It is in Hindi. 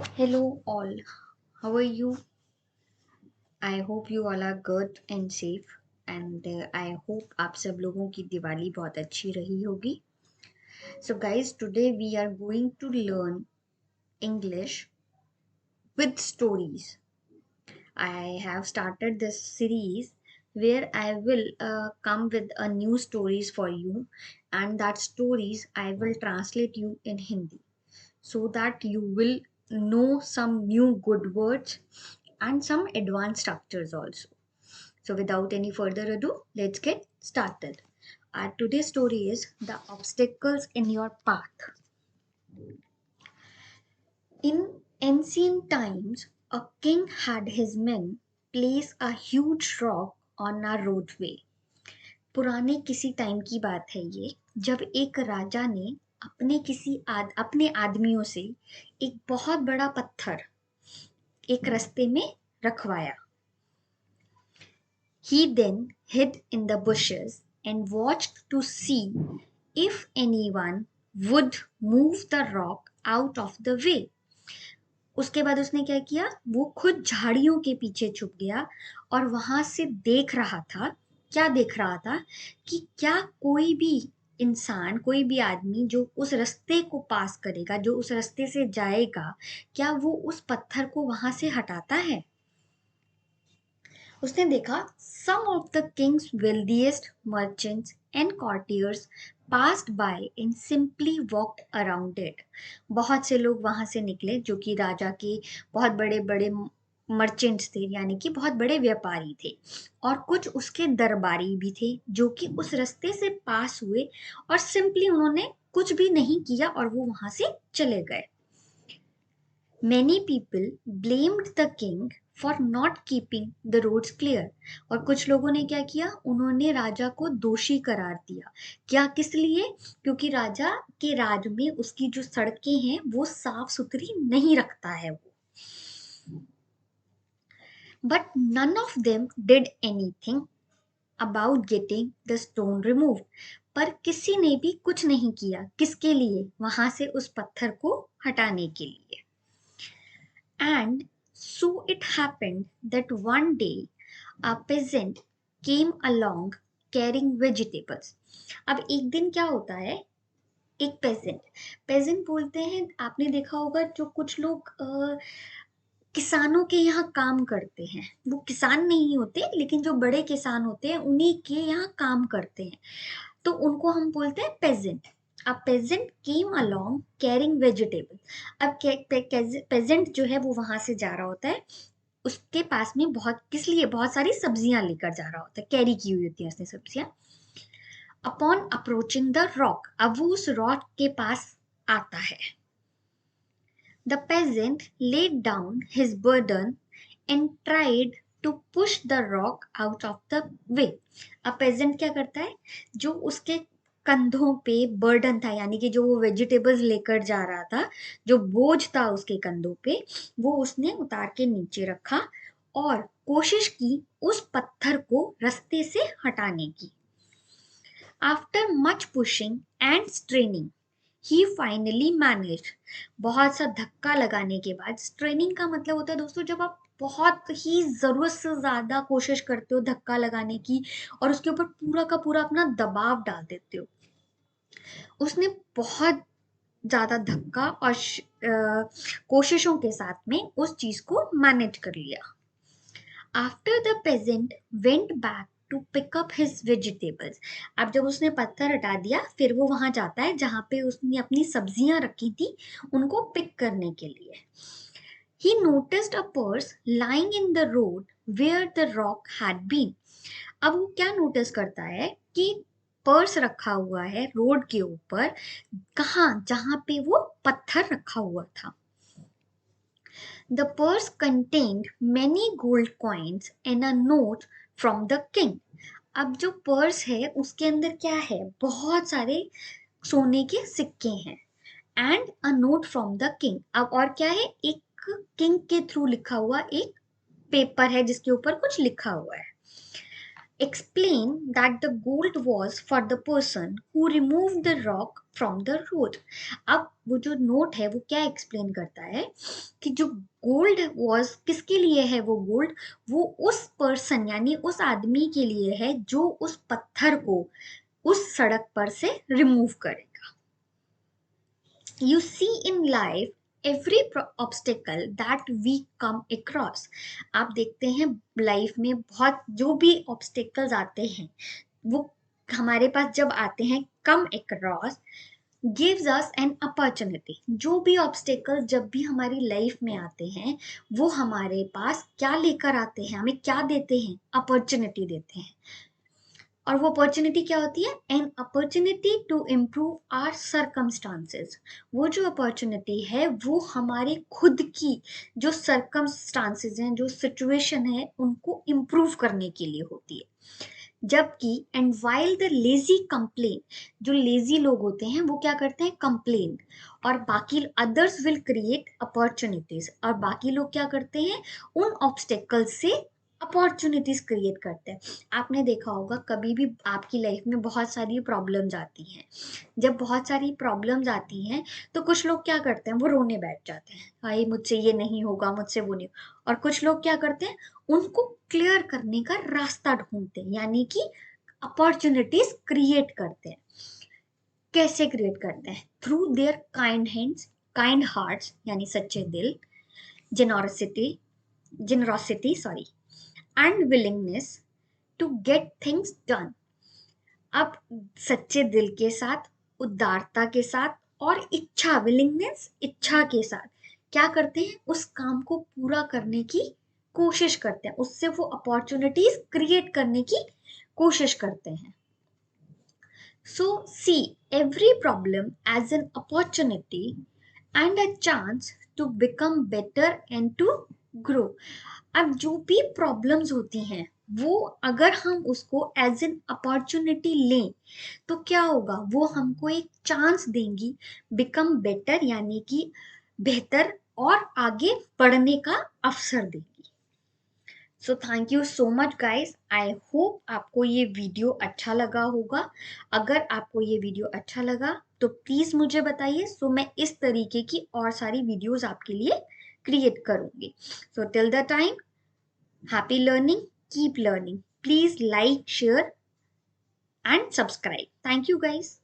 Hello, all. How are you? I hope you all are good and safe. And I hope आप सब लोगों की दिवाली बहुत अच्छी रही होगी. So, guys, today we are going to learn English with stories. I have started this series where I will come with a new stories for you, and that stories I will translate you in Hindi, so that you will know some new good words and some advanced structures also. So, without any further ado, let's get started. Our today's story is The Obstacles in Your Path. In ancient times, a king had his men place a huge rock on a roadway. पुराने किसी टाइम की बात है ये, जब एक राजा ने अपने आदमियों से एक बहुत बड़ा पत्थर एक रास्ते में रखवाया. He then hid in the bushes and watched to see if anyone would move the rock out of the way. उसके बाद उसने क्या किया, वो खुद झाड़ियों के पीछे छुप गया और वहां से देख रहा था. क्या देख रहा था कि क्या कोई भी इंसान, कोई भी आदमी जो उस रास्ते को पास करेगा, जो उस रास्ते से जाएगा, क्या वो उस पत्थर को वहां से हटाता है. उसने देखा some of the king's wealthiest merchants and courtiers passed by and simply walked around it. बहुत से लोग वहां से निकले जो कि राजा के बहुत बड़े बड़े मर्चेंट्स थे, यानी कि बहुत बड़े व्यापारी थे, और कुछ उसके दरबारी भी थे जो कि उस रास्ते से पास हुए और सिंपली उन्होंने कुछ भी नहीं किया और वो वहां से चले गए. Many people blamed the king for not keeping the roads clear. और कुछ लोगों ने क्या किया, उन्होंने राजा को दोषी करार दिया. क्या, किस लिए? क्योंकि राजा के राज में उसकी जो सड़कें हैं वो साफ सुथरी नहीं रखता है वो. But none of them did anything about getting the stone removed. पर किसी ने भी कुछ नहीं किया. किसके लिए? वहां से उस पत्थर को हटाने के लिए. And so it happened that one day a peasant came along carrying vegetables. अब एक दिन क्या होता है, एक पेजेंट बोलते हैं, आपने देखा होगा जो कुछ लोग किसानों के यहाँ काम करते हैं, वो किसान नहीं होते लेकिन जो बड़े किसान होते हैं उन्हीं के यहाँ काम करते हैं, तो उनको हम बोलते हैं peasant. A peasant came along carrying vegetable. अब पेजेंट जो है वो वहां से जा रहा होता है, उसके पास में बहुत, किस लिए, बहुत सारी सब्जियां लेकर जा रहा होता है, कैरी की हुई होती है उसने सब्जियां. अपॉन अप्रोचिंग द रॉक, अब वो उस रॉक के पास आता है. The peasant laid down his burden and tried to push the rock out of the way. अब peasant क्या करता है, जो उसके कंधों पे बर्डन था, यानी कि जो वो वेजिटेबल्स लेकर जा रहा था, जो बोझ था उसके कंधों पे, वो उसने उतार के नीचे रखा और कोशिश की उस पत्थर को रास्ते से हटाने की. After much pushing and straining he finally managed. बहुत सा धक्का लगाने के बाद, स्ट्रेनिंग का मतलब होता है दोस्तों जब आप बहुत ही जरूरत से ज्यादा कोशिश करते हो धक्का लगाने की और उसके ऊपर पूरा का पूरा अपना दबाव डाल देते हो. उसने बहुत ज्यादा धक्का और कोशिशों के साथ में उस चीज को मैनेज कर लिया. After the peasant went back to pick up his vegetables. अब जब उसने पत्थर हटा दिया, फिर वो वहां जाता है जहां पे उसने अपनी सब्जियां रखी थी उनको पिक करने के लिए. He noticed a purse lying in the road where the rock had been. अब वो क्या नोटिस करता है कि पर्स रखा हुआ है रोड के ऊपर, कहाँ, जहां पे वो पत्थर रखा हुआ था. The purse contained many gold coins and a note from the king. अब जो पर्स है उसके अंदर क्या है, बहुत सारे सोने के सिक्के हैं. And a note from the king. अब और क्या है, एक किंग के थ्रू लिखा हुआ एक पेपर है जिसके ऊपर कुछ लिखा हुआ है. explain that the gold was for the person who removed the rock from the road. अब वो जो नोट है वो क्या एक्सप्लेन करता है कि जो गोल्ड वॉज किसके लिए है, वो गोल्ड वो उस पर्सन यानी उस आदमी के लिए है जो उस पत्थर को उस सड़क पर से रिमूव करे. You see in life every obstacle that we come across. आप देखते हैं लाइफ में बहुत जो भी ऑब्स्टेकल्स आते हैं वो हमारे पास जब आते हैं कम across gives us an opportunity. जो भी ऑब्स्टेकल जब भी हमारी लाइफ में आते हैं वो हमारे पास क्या लेकर आते हैं, हमें क्या देते हैं, अपॉर्चुनिटी देते हैं. और वो अपॉर्चुनिटी क्या होती है, an opportunity to improve our circumstances. वो जो अपॉर्चुनिटी है वो हमारे खुद की जो सर्कमस्टांसेस हैं, जो सिचुएशन है उनको इम्प्रूव करने के लिए होती है. जबकि and while the lazy complain, जो लेजी लोग होते हैं वो क्या करते हैं, कंप्लेन, और बाकी अदर्स विल क्रिएट अपॉर्चुनिटीज, और बाकी लोग क्या करते हैं, उन ऑब्स्टेकल से अपॉर्चुनिटीज क्रिएट करते हैं. आपने देखा होगा कभी भी आपकी लाइफ में बहुत सारी प्रॉब्लम्स आती हैं. जब बहुत सारी प्रॉब्लम्स आती हैं तो कुछ लोग क्या करते हैं, वो रोने बैठ जाते हैं, भाई मुझसे ये नहीं होगा, मुझसे वो नहीं. और कुछ लोग क्या करते हैं, उनको क्लियर करने का रास्ता ढूंढते हैं, यानी कि अपॉर्चुनिटीज क्रिएट करते हैं. कैसे क्रिएट करते हैं, through their kind hands, kind hearts यानी सच्चे दिल, generosity generosity sorry, and willingness to get things done. अब सच्चे दिल के साथ, उदारता के साथ और इच्छा, विलिंगनेस इच्छा के साथ क्या करते हैं, उस काम को पूरा करने की कोशिश करते हैं, उससे वो अपॉर्चुनिटीज क्रिएट करने की कोशिश करते हैं. So see every problem as an opportunity and a chance to become better and to grow. अब जो भी प्रॉब्लम्स होती हैं वो अगर हम उसको एज एन अपॉर्चुनिटी लें तो क्या होगा, वो हमको एक चांस देंगी बिकम बेटर यानी कि बेहतर और आगे बढ़ने का अवसर देंगी. So thank you so much guys. I hope आपको ये वीडियो अच्छा लगा होगा. अगर आपको ये वीडियो अच्छा लगा तो प्लीज मुझे बताइए, सो मैं इस तरीके की और सारी वीडियोस आपके लिए क्रिएट करूंगी. So till the time, happy learning, keep learning. Please like, share and subscribe. Thank you guys.